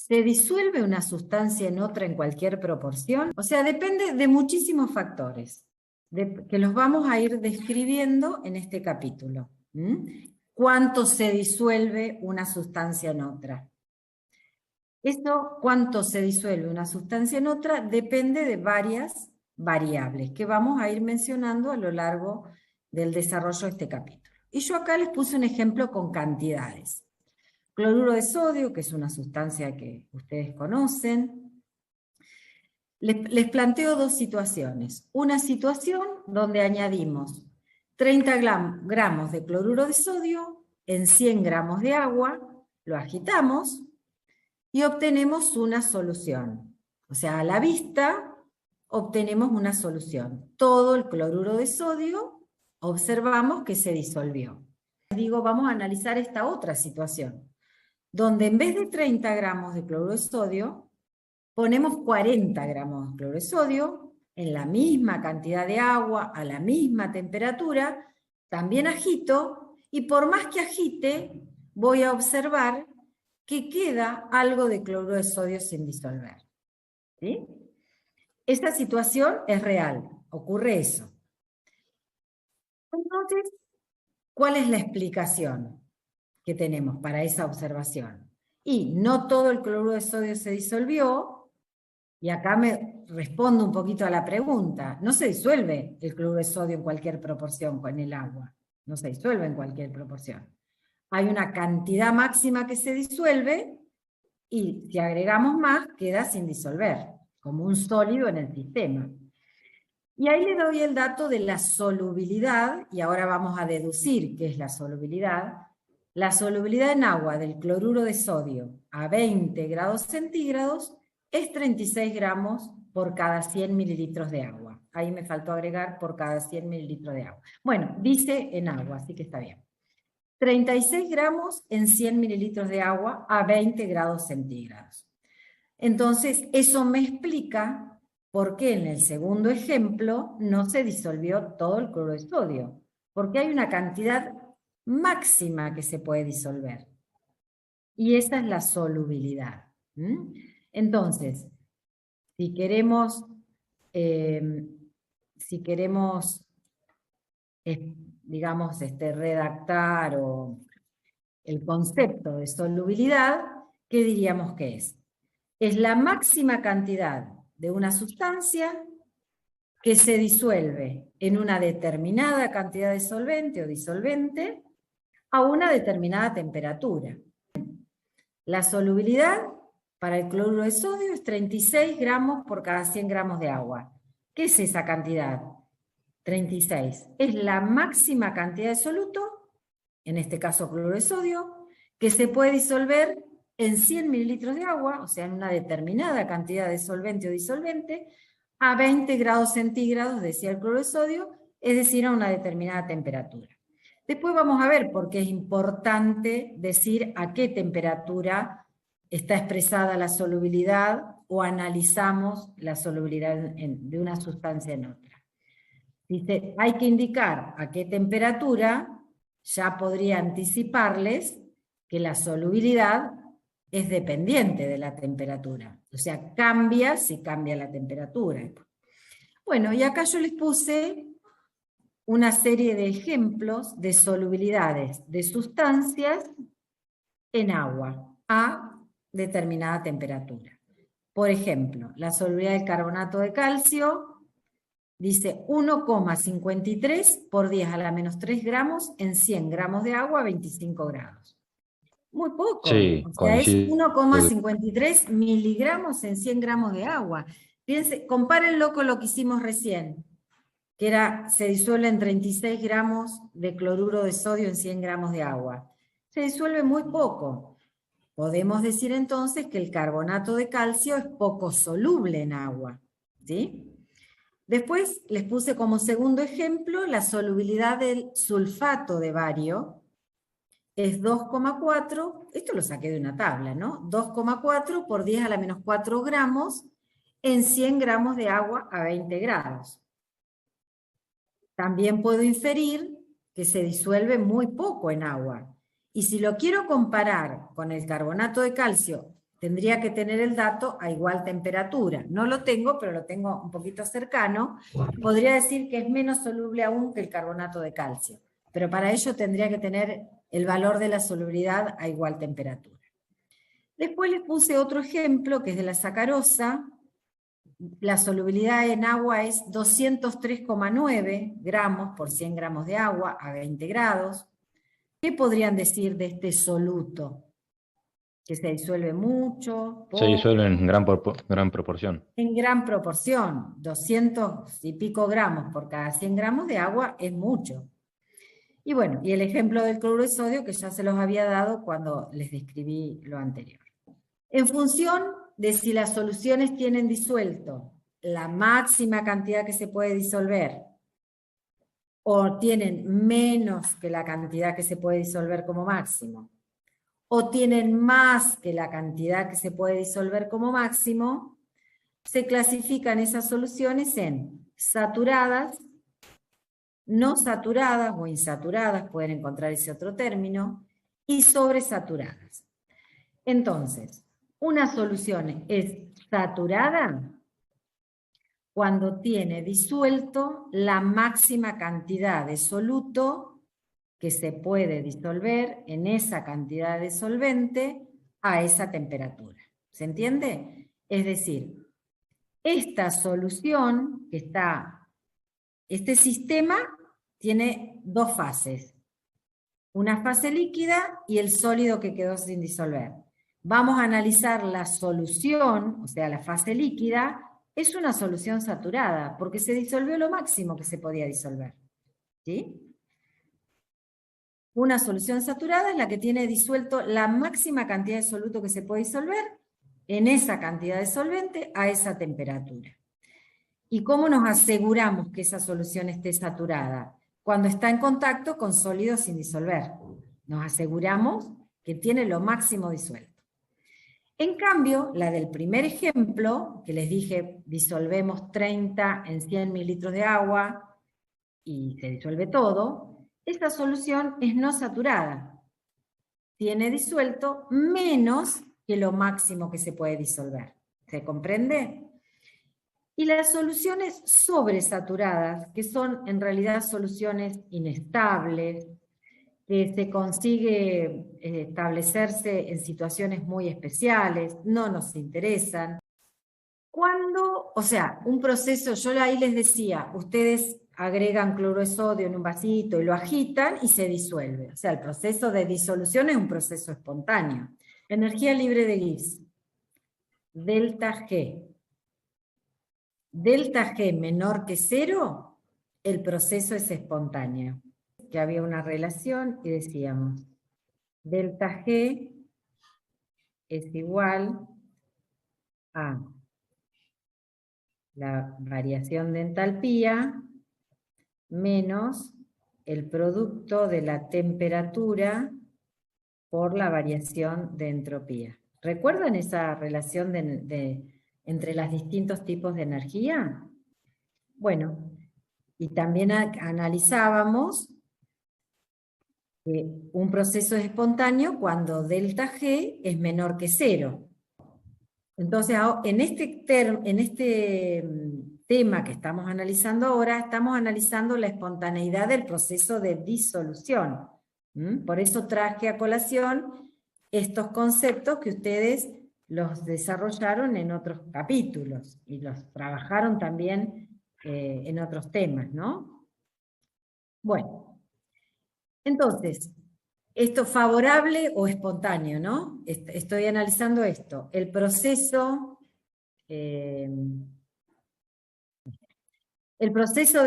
¿Se disuelve una sustancia en otra en cualquier proporción? O sea, depende de muchísimos factores, que los vamos a ir describiendo en este capítulo. ¿Cuánto se disuelve una sustancia en otra? Esto, cuánto se disuelve una sustancia en otra, depende de varias variables que vamos a ir mencionando a lo largo del desarrollo de este capítulo. Y yo acá les puse un ejemplo con cantidades. Cloruro de sodio, que es una sustancia que ustedes conocen. Les planteo dos situaciones. Una situación donde añadimos 30 gramos de cloruro de sodio en 100 gramos de agua, lo agitamos y obtenemos una solución. O sea, a la vista obtenemos una solución. Todo el cloruro de sodio observamos que se disolvió. Les digo, vamos a analizar esta otra situación, donde en vez de 30 gramos de cloruro de sodio, ponemos 40 gramos de cloruro de sodio en la misma cantidad de agua, a la misma temperatura, también agito, y por más que agite, voy a observar que queda algo de cloruro de sodio sin disolver. ¿Sí? Esta situación es real, ocurre eso. Entonces, ¿cuál es la explicación que tenemos para esa observación? Y no todo el cloruro de sodio se disolvió, y acá me respondo un poquito a la pregunta. No se disuelve el cloruro de sodio en cualquier proporción con el agua, no se disuelve en cualquier proporción. Hay una cantidad máxima que se disuelve, y si agregamos más, queda sin disolver, como un sólido en el sistema. Y ahí le doy el dato de la solubilidad, y ahora vamos a deducir qué es la solubilidad. La solubilidad en agua del cloruro de sodio a 20 grados centígrados es 36 gramos por cada 100 mililitros de agua. Ahí me faltó agregar por cada 100 mililitros de agua. Bueno, dice en agua, así que está bien. 36 gramos en 100 mililitros de agua a 20 grados centígrados. Entonces, eso me explica por qué en el segundo ejemplo no se disolvió todo el cloruro de sodio, porque hay una cantidad máxima que se puede disolver. Y esa es la solubilidad. Entonces, si queremos digamos, redactar el concepto de solubilidad, ¿qué diríamos que es? Es la máxima cantidad de una sustancia que se disuelve en una determinada cantidad de solvente o disolvente a una determinada temperatura. La solubilidad para el cloruro de sodio es 36 gramos por cada 100 gramos de agua. ¿Qué es esa cantidad? 36. Es la máxima cantidad de soluto, en este caso cloruro de sodio, que se puede disolver en 100 mililitros de agua, o sea, en una determinada cantidad de solvente o disolvente, a 20 grados centígrados, decía el cloruro de sodio, es decir, a una determinada temperatura. Después vamos a ver por qué es importante decir a qué temperatura está expresada la solubilidad o analizamos la solubilidad de una sustancia en otra. Dice, hay que indicar a qué temperatura, ya podría anticiparles que la solubilidad es dependiente de la temperatura. O sea, cambia si cambia la temperatura. Bueno, y acá yo les puse una serie de ejemplos de solubilidades de sustancias en agua a determinada temperatura. Por ejemplo, la solubilidad del carbonato de calcio dice 1,53 por 10 a la menos 3 gramos en 100 gramos de agua a 25 grados. Muy poco, Sí, o sea, es coincido. 1,53 miligramos en 100 gramos de agua. Fíjense, compárenlo con lo que hicimos recién, que era, se disuelve en 36 gramos de cloruro de sodio en 100 gramos de agua. Se disuelve muy poco. Podemos decir entonces que el carbonato de calcio es poco soluble en agua, ¿sí? Después les puse como segundo ejemplo la solubilidad del sulfato de bario, es 2,4, esto lo saqué de una tabla, ¿no? 2,4 por 10 a la menos 4 gramos en 100 gramos de agua a 20 grados. También puedo inferir que se disuelve muy poco en agua. Y si lo quiero comparar con el carbonato de calcio, tendría que tener el dato a igual temperatura. No lo tengo, pero lo tengo un poquito cercano. Podría decir que es menos soluble aún que el carbonato de calcio, pero para ello tendría que tener el valor de la solubilidad a igual temperatura. Después les puse otro ejemplo, que es de la sacarosa. La solubilidad en agua es 203,9 gramos por 100 gramos de agua a 20 grados. ¿Qué podrían decir de este soluto? Que se disuelve mucho, Se poco. disuelve en gran proporción. En gran proporción, 200 y pico gramos por cada 100 gramos de agua es mucho. Y bueno, y el ejemplo del cloruro de sodio que ya se los había dado cuando les describí lo anterior. En función de si las soluciones tienen disuelto la máxima cantidad que se puede disolver o tienen menos que la cantidad que se puede disolver como máximo, o tienen más que la cantidad que se puede disolver como máximo, se clasifican esas soluciones en saturadas, no saturadas o insaturadas, pueden encontrar ese otro término, y sobresaturadas. Entonces, una solución es saturada cuando tiene disuelto la máxima cantidad de soluto que se puede disolver en esa cantidad de solvente a esa temperatura. ¿Se entiende? Es decir, esta solución que está, este sistema tiene dos fases, una fase líquida y el sólido que quedó sin disolver. Vamos a analizar la solución, o sea, la fase líquida, es una solución saturada, porque se disolvió lo máximo que se podía disolver. ¿Sí? Una solución saturada es la que tiene disuelto la máxima cantidad de soluto que se puede disolver en esa cantidad de solvente a esa temperatura. ¿Y cómo nos aseguramos que esa solución esté saturada? Cuando está en contacto con sólidos sin disolver. Nos aseguramos que tiene lo máximo disuelto. En cambio, la del primer ejemplo, que les dije, disolvemos 30 en 100 mililitros de agua y se disuelve todo, esta solución es no saturada. Tiene disuelto menos que lo máximo que se puede disolver. ¿Se comprende? Y las soluciones sobresaturadas, que son en realidad soluciones inestables, que se consigue establecerse en situaciones muy especiales, no nos interesan. Cuando, o sea, un proceso, yo ahí les decía, ustedes agregan cloruro de sodio en un vasito y lo agitan y se disuelve. O sea, el proceso de disolución es un proceso espontáneo. Energía libre de Gibbs, delta G. Delta G menor que 0, el proceso es espontáneo. Que había una relación y decíamos, delta G es igual a la variación de entalpía menos el producto de la temperatura por la variación de entropía. ¿Recuerdan esa relación entre los distintos tipos de energía? Bueno, y también analizábamos un proceso espontáneo cuando delta G es menor que 0. Entonces, en este tema que estamos analizando ahora, estamos analizando la espontaneidad del proceso de disolución. Por eso traje a colación estos conceptos que ustedes los desarrollaron en otros capítulos y los trabajaron también en otros temas, ¿no? Bueno, entonces, ¿esto favorable o espontáneo, no? Estoy analizando esto. El proceso de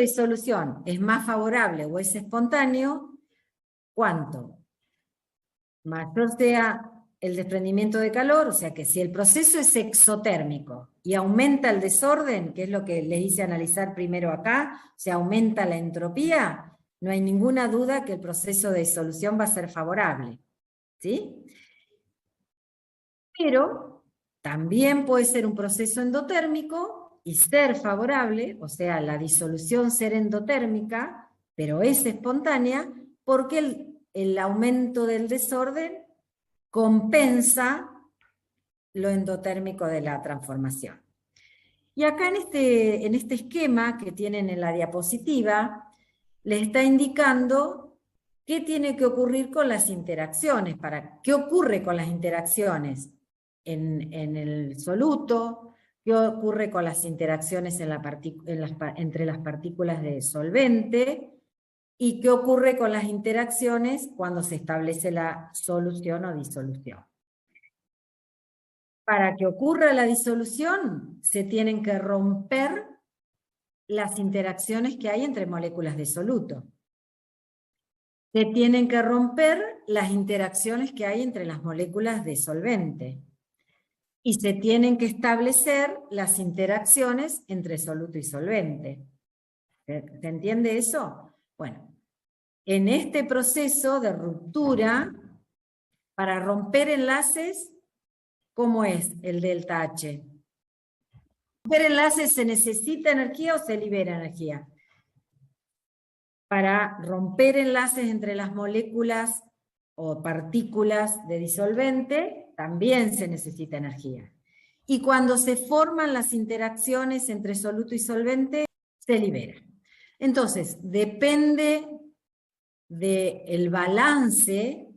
disolución es más favorable o es espontáneo, ¿cuánto? Mayor sea el desprendimiento de calor, o sea que si el proceso es exotérmico y aumenta el desorden, que es lo que les hice analizar primero acá, o sea, aumenta la entropía, no hay ninguna duda que el proceso de disolución va a ser favorable. ¿Sí? Pero también puede ser un proceso endotérmico y ser favorable, o sea, la disolución ser endotérmica, pero es espontánea, porque el aumento del desorden compensa lo endotérmico de la transformación. Y acá en este esquema que tienen en la diapositiva, les está indicando qué tiene que ocurrir con las interacciones, qué ocurre con las interacciones en el soluto, qué ocurre con las interacciones entre las partículas de solvente, y qué ocurre con las interacciones cuando se establece la solución o disolución. Para que ocurra la disolución, se tienen que romper las interacciones que hay entre moléculas de soluto. Se tienen que romper las interacciones que hay entre las moléculas de solvente. Y se tienen que establecer las interacciones entre soluto y solvente. ¿Se entiende eso? Bueno, en este proceso de ruptura, para romper enlaces, ¿cómo es el delta H? ¿Romper enlaces se necesita energía o se libera energía? Para romper enlaces entre las moléculas o partículas de disolvente, también se necesita energía. Y cuando se forman las interacciones entre soluto y solvente, se libera. Entonces, depende del balance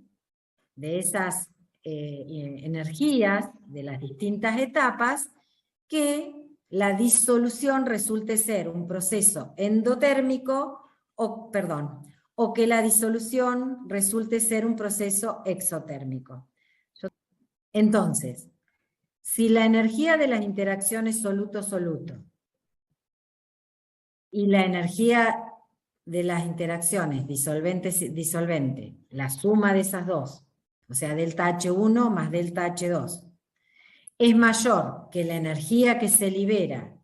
de esas energías, de las distintas etapas, que la disolución resulte ser un proceso endotérmico, o que la disolución resulte ser un proceso exotérmico. Entonces, si la energía de las interacciones soluto-soluto y la energía de las interacciones disolvente-disolvente, la suma de esas dos, o sea, delta H1 más delta H2, es mayor que la energía que se libera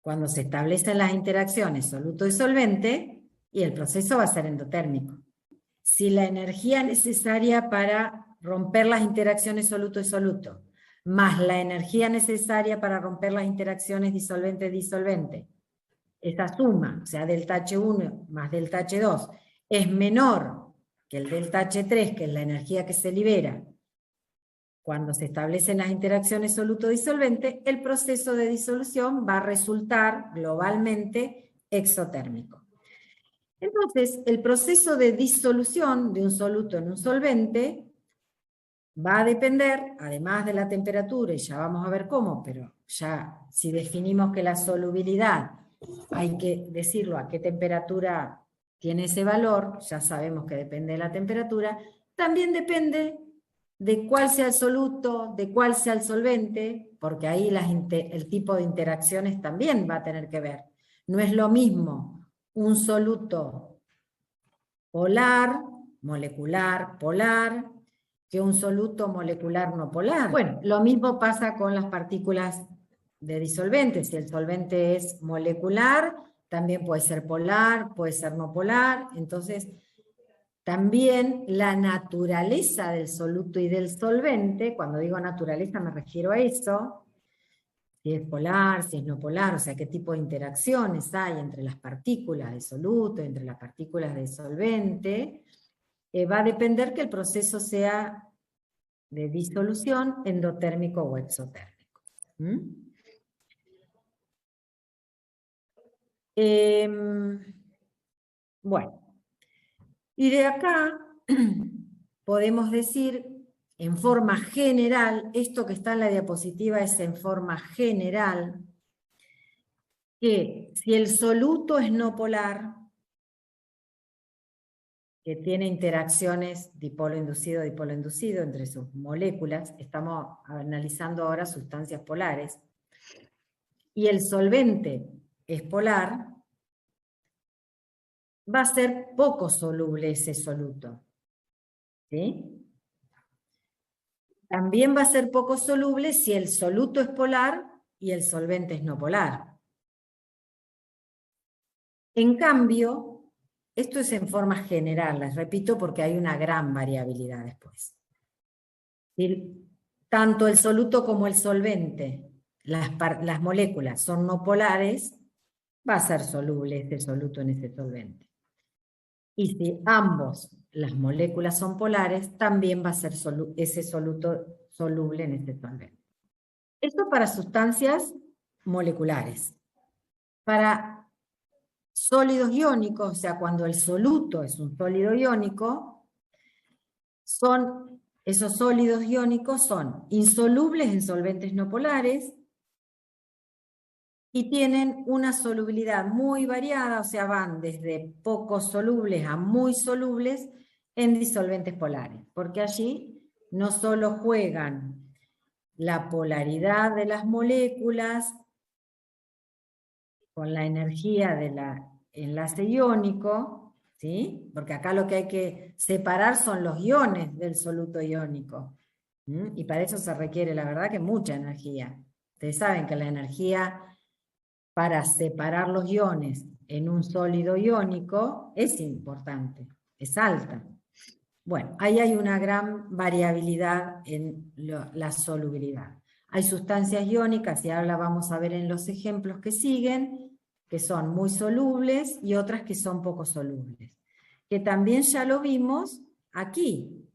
cuando se establecen las interacciones soluto-disolvente, y el proceso va a ser endotérmico. Si la energía necesaria para romper las interacciones soluto-soluto, más la energía necesaria para romper las interacciones disolvente-disolvente, esta suma, o sea, delta H1 más delta H2, es menor que el delta H3, que es la energía que se libera cuando se establecen las interacciones soluto-disolvente, el proceso de disolución va a resultar globalmente exotérmico. Entonces, el proceso de disolución de un soluto en un solvente va a depender, además de la temperatura, y ya vamos a ver cómo, pero ya si definimos que la solubilidad hay que decirlo a qué temperatura tiene ese valor, ya sabemos que depende de la temperatura, también depende de cuál sea el soluto, de cuál sea el solvente, porque ahí el tipo de interacciones también va a tener que ver. No es lo mismo un soluto polar, molecular, polar, que un soluto molecular no polar. Bueno, lo mismo pasa con las partículas de disolventes. Si el solvente es molecular, también puede ser polar, puede ser no polar. Entonces, también la naturaleza del soluto y del solvente, cuando digo naturaleza me refiero a eso, si es polar, si es no polar, o sea, qué tipo de interacciones hay entre las partículas de soluto, entre las partículas de solvente, va a depender que el proceso sea de disolución endotérmico o exotérmico. Bueno, y de acá podemos decir en forma general, esto que está en la diapositiva es en forma general, que si el soluto es no polar, que tiene interacciones dipolo-inducido entre sus moléculas, estamos analizando ahora sustancias polares, y el solvente es polar, va a ser poco soluble ese soluto. ¿Sí? También va a ser poco soluble si el soluto es polar y el solvente es no polar. En cambio, esto es en forma general, les repito, porque hay una gran variabilidad después. Tanto el soluto como el solvente, las moléculas son no polares, va a ser soluble ese soluto en ese solvente. Y si ambos, las moléculas son polares, también va a ser ese soluto soluble en este solvente. Esto para sustancias moleculares. Para sólidos iónicos, o sea, cuando el soluto es un sólido iónico, esos sólidos iónicos son insolubles en solventes no polares y tienen una solubilidad muy variada, o sea, van desde poco solubles a muy solubles en disolventes polares, porque allí no solo juegan la polaridad de las moléculas con la energía del enlace iónico, ¿sí? Porque acá lo que hay que separar son los iones del soluto iónico. Y para eso se requiere, la verdad, que mucha energía. Ustedes saben que la energía para separar los iones en un sólido iónico es importante, es alta. Bueno, ahí hay una gran variabilidad en la solubilidad. Hay sustancias iónicas, y ahora vamos a ver en los ejemplos que siguen, que son muy solubles y otras que son poco solubles. Que también ya lo vimos aquí.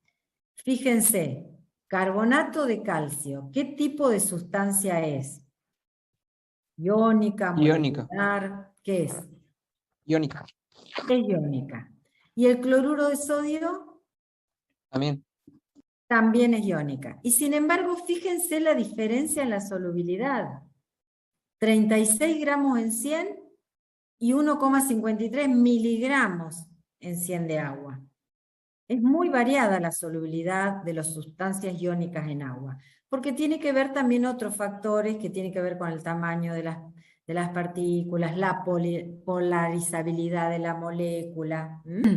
Fíjense, carbonato de calcio, ¿qué tipo de sustancia es? Iónica, Iónica. molecular, ¿qué es? Iónica. Es iónica. ¿Y el cloruro de sodio? También. También es iónica. Y sin embargo, fíjense la diferencia en la solubilidad. 36 gramos en 100 y 1,53 miligramos en 100 de agua. Es muy variada la solubilidad de las sustancias iónicas en agua, porque tiene que ver también otros factores que tienen que ver con el tamaño de las partículas, la polarizabilidad de la molécula.